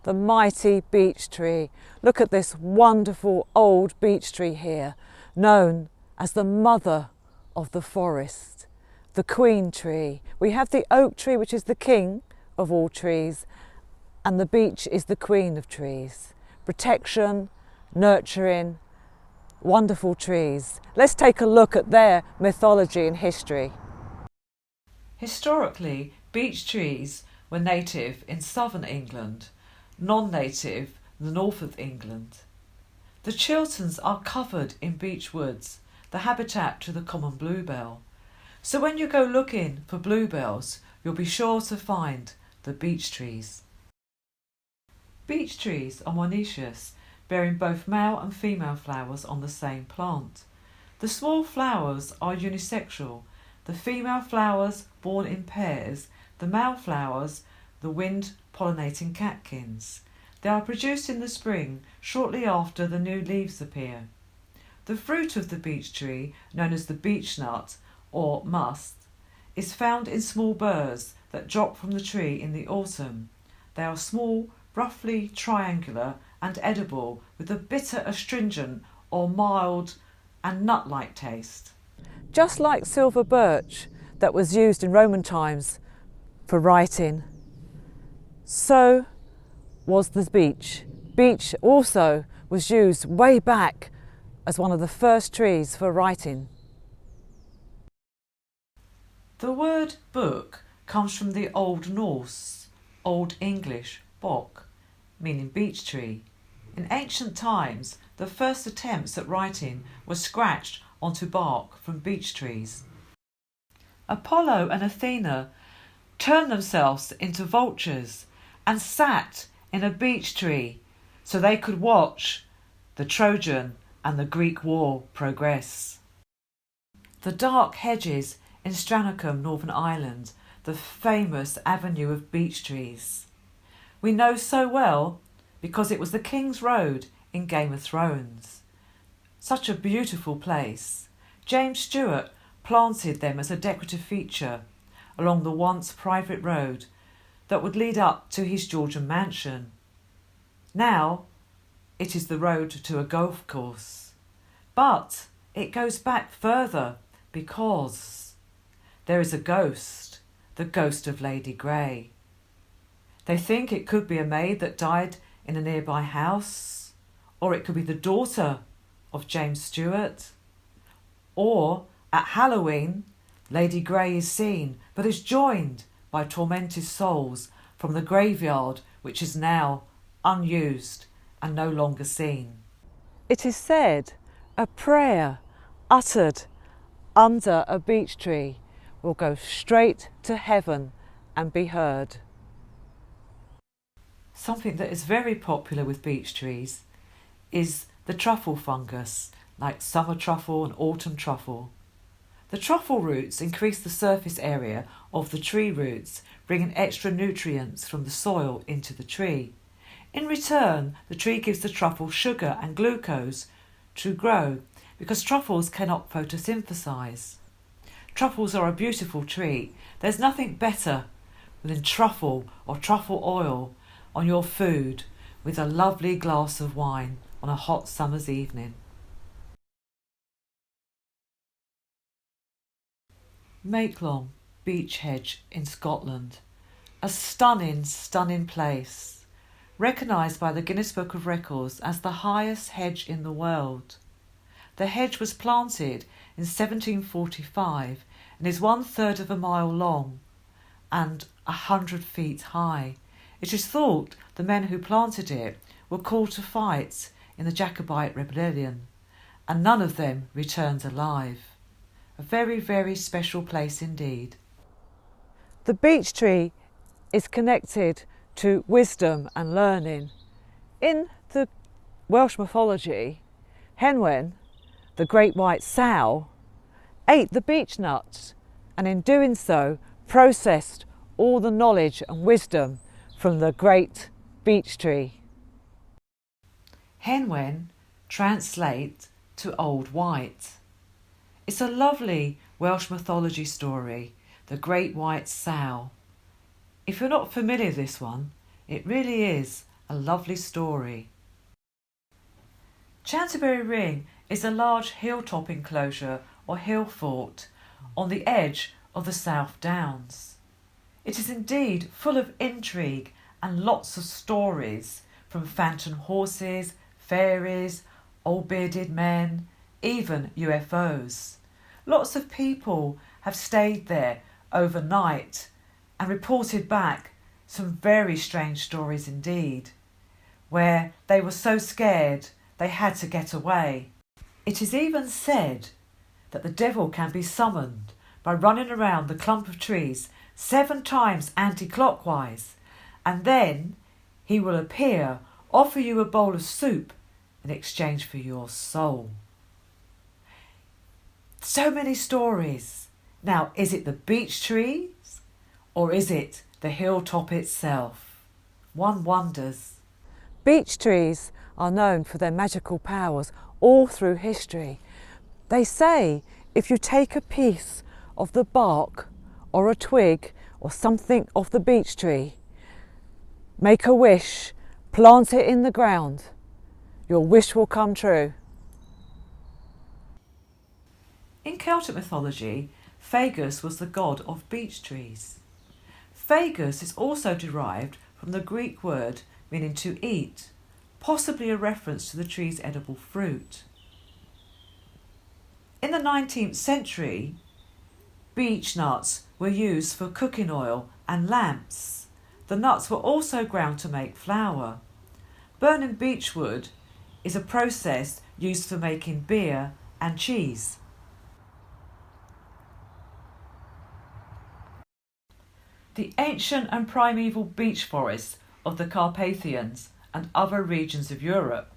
the mighty beech tree. Look at this wonderful old beech tree here, known as the mother of the forest, the queen tree. We have the oak tree, which is the king of all trees, and the beech is the queen of trees. Protection, nurturing, wonderful trees. Let's take a look at their mythology and history. Historically, beech trees were native in southern England, non-native in the north of England. The Chilterns are covered in beech woods, the habitat to the common bluebell. So when you go looking for bluebells, you'll be sure to find the beech trees. Beech trees are monoecious, bearing both male and female flowers on the same plant. The small flowers are unisexual, the female flowers born in pairs, the male flowers the wind-pollinating catkins. They are produced in the spring, shortly after the new leaves appear. The fruit of the beech tree, known as the beech nut or must, is found in small burrs that drop from the tree in the autumn. They are small, roughly triangular and edible, with a bitter astringent or mild and nut-like taste. Just like silver birch that was used in Roman times for writing, so was the beech. Beech also was used way back as one of the first trees for writing. The word book comes from the Old Norse, Old English bok, meaning beech tree. In ancient times, the first attempts at writing were scratched onto bark from beech trees. Apollo and Athena turned themselves into vultures and sat in a beech tree so they could watch the Trojan and the Greek war progress. The dark hedges in Stranachan, Northern Ireland, the famous avenue of beech trees, we know so well because it was the King's Road in Game of Thrones. Such a beautiful place. James Stewart planted them as a decorative feature along the once private road that would lead up to his Georgian mansion. Now it is the road to a golf course. But it goes back further because there is a ghost, the ghost of Lady Grey. They think it could be a maid that died in a nearby house, or it could be the daughter of James Stewart. Or at Halloween, Lady Grey is seen, but is joined by tormented souls from the graveyard, which is now unused and no longer seen. It is said a prayer uttered under a beech tree will go straight to heaven and be heard. Something that is very popular with beech trees is the truffle fungus, like summer truffle and autumn truffle. The truffle roots increase the surface area of the tree roots, bringing extra nutrients from the soil into the tree. In return, the tree gives the truffle sugar and glucose to grow because truffles cannot photosynthesize. Truffles are a beautiful treat. There's nothing better than truffle or truffle oil on your food with a lovely glass of wine on a hot summer's evening. Makelong Beech Hedge in Scotland. A stunning, stunning place. Recognised by the Guinness Book of Records as the highest hedge in the world. The hedge was planted in 1745 and is 1/3 of a mile long and 100 feet high. It is thought the men who planted it were called to fight in the Jacobite rebellion, and none of them returned alive. A very, very special place indeed. The beech tree is connected to wisdom and learning. In the Welsh mythology, Henwen, the great white sow, ate the beech nuts and in doing so processed all the knowledge and wisdom from the great beech tree. Henwen translate to Old White. It's a lovely Welsh mythology story, the Great White Sow. If you're not familiar with this one, it really is a lovely story. Chanterbury Ring is a large hilltop enclosure or hill fort on the edge of the South Downs. It is indeed full of intrigue and lots of stories, from phantom horses, fairies, old bearded men, even UFOs. Lots of people have stayed there overnight and reported back some very strange stories indeed, where they were so scared they had to get away. It is even said that the devil can be summoned by running around the clump of trees 7 times anti-clockwise, and then he will appear, offer you a bowl of soup in exchange for your soul. So many stories. Now, is it the beech trees or is it the hilltop itself? One wonders. Beech trees are known for their magical powers all through history. They say if you take a piece of the bark or a twig or something off the beech tree, make a wish, plant it in the ground, your wish will come true. In Celtic mythology, Fagus was the god of beech trees. Fagus is also derived from the Greek word meaning to eat, possibly a reference to the tree's edible fruit. In the 19th century, beech nuts were used for cooking oil and lamps. The nuts were also ground to make flour. Burning beech wood is a process used for making beer and cheese. The ancient and primeval beech forests of the Carpathians and other regions of Europe,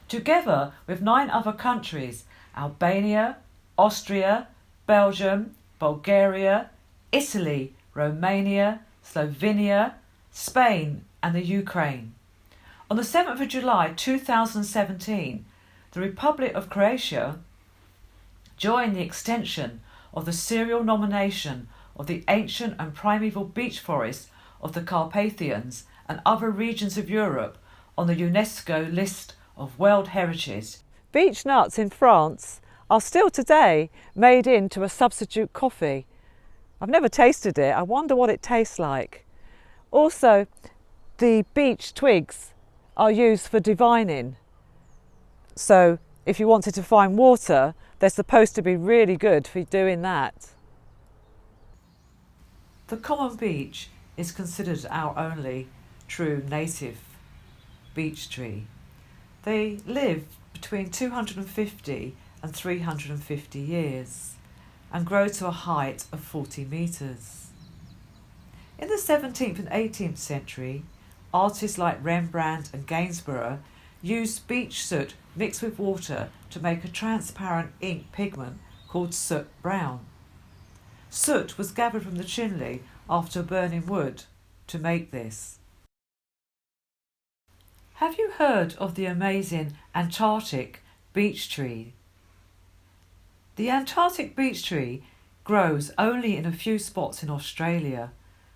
together with 9 other countries, Albania, Austria, Belgium, Bulgaria, Italy, Romania, Slovenia, Spain and the Ukraine. On the 7th of July 2017, the Republic of Croatia joined the extension of the serial nomination of the ancient and primeval beech forests of the Carpathians and other regions of Europe on the UNESCO list of World Heritage. Beech nuts in France are still today made into a substitute coffee. I've never tasted it. I wonder what it tastes like. Also, the beech twigs are used for divining. So if you wanted to find water, they're supposed to be really good for doing that. The common beech is considered our only true native beech tree. They live between 250 and 350 years and grow to a height of 40 metres. In the 17th and 18th century, artists like Rembrandt and Gainsborough used beech soot mixed with water to make a transparent ink pigment called soot brown. Soot was gathered from the chimney after burning wood to make this. Have you heard of the amazing Antarctic beech tree? The Antarctic beech tree grows only in a few spots in Australia.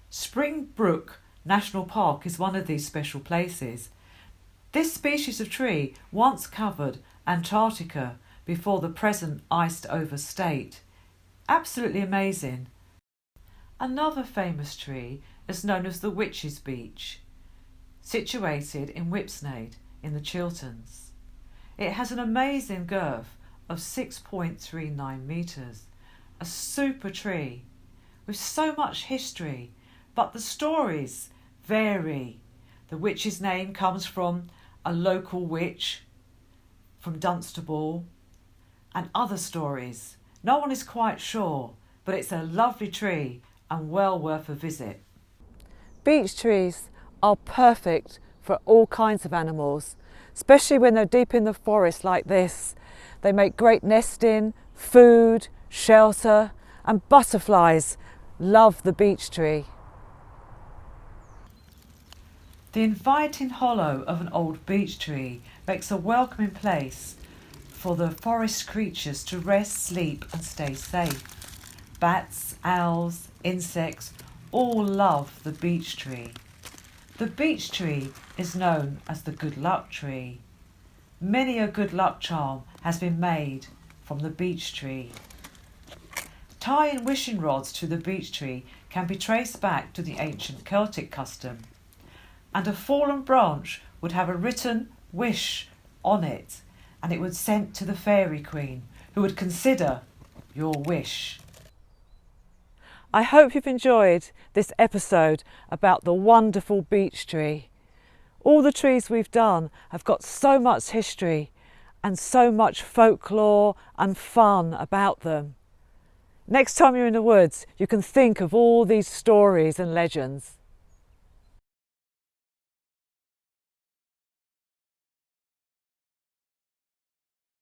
Springbrook National Park is one of these special places. This species of tree once covered Antarctica before the present iced over state. Absolutely amazing. Another famous tree is known as the Witch's Beech, situated in Whipsnade in the Chilterns. It has an amazing girth of 6.39 metres, a super tree with so much history, but the stories vary. The witch's name comes from a local witch from Dunstable and other stories. No one is quite sure, but it's a lovely tree and well worth a visit. Beech trees are perfect for all kinds of animals, especially when they're deep in the forest like this. They make great nesting, food, shelter, and butterflies love the beech tree. The inviting hollow of an old beech tree makes a welcoming place for the forest creatures to rest, sleep and stay safe. Bats, owls, insects all love the beech tree. The beech tree is known as the good luck tree. Many a good luck charm has been made from the beech tree. Tying wishing rods to the beech tree can be traced back to the ancient Celtic custom, and a fallen branch would have a written wish on it, and it was sent to the fairy queen, who would consider your wish. I hope you've enjoyed this episode about the wonderful beech tree. All the trees we've done have got so much history and so much folklore and fun about them. Next time you're in the woods, you can think of all these stories and legends.